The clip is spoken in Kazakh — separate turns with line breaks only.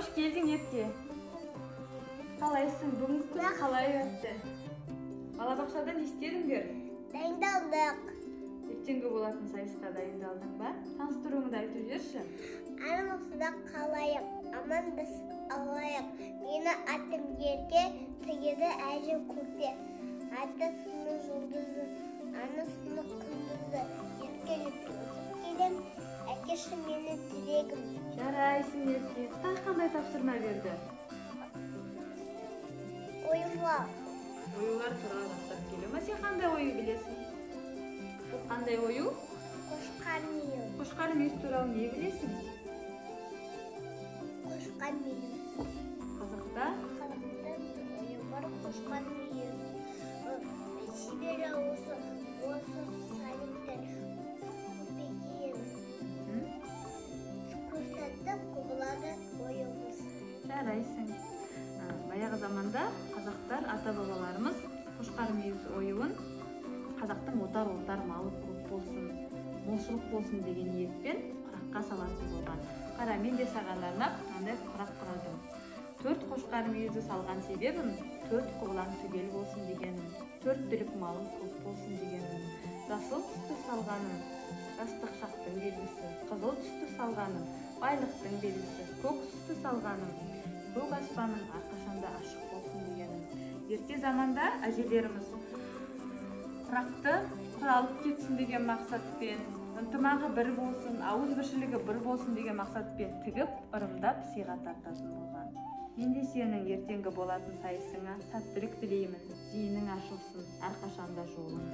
Hoş geldin Ерке. Қалайсың? Бүгінгі күн қалай өтті? Балабақшада не істедіңдер?
Дайындалдық.
Ертеңгі болатын сайысқа дайындалдың ба? Таныстыруыңды айтып жіберші.
Армысында қалайық, амандас алайық. Мені атым Ерке, тігеді әжем Көкте. Атасының жұлдызы, анасының күндізі. Ерке келем, әкеші мені тірегім.
Жарайсың Ерке. Тағы қандай тапсырма берді?
Ойынлар.
Оюлар туралы бастап келе ма? Сен қандай ою білесің? Бұл қандай ою?
Қошқар мүйіз.
Қошқар мүйіз туралы не білесің?
Қошқар мүйіз.
Қазақта
ойы бар қошқар мүйіз. Сибирь осы сайыптар көбейген. Көрсетті құбылады ойымыз.
жарайсың. Баяғы заманда қазақтар, ата-бабаларымыз қошқар мүйіз оюын қазақтың отар малы көп болсын, молшылық болсын деген ниетпен құраққа салатын болған. Қара, мен де саған арнап мынандай құрақ құрадым. 4 қошқар мүйізді салған себебім 4 құбылаң түгел болсын дегенім, 4 түлік малым көп болсын дегенім. Жасыл түсті салғаным жастық шақтың белгісі, қызыл түсті салғаным байлықтың белгісі, көк түсті салғаным көк аспаным әрқашанда ашық болсын дегенім. Ерте заманда әжелеріміз құрақты құралып кетсін деген мақсатпен, ынтымағы бір болсын, ауызбіршілігі бір болсын деген мақсатпен тігіп, ырымдап сыйға тартатын болған. Мен де сенің ертеңгі болатын сайысыңа сәттілік тілеймін. Зейінің ашылсын, әрқашанда жолың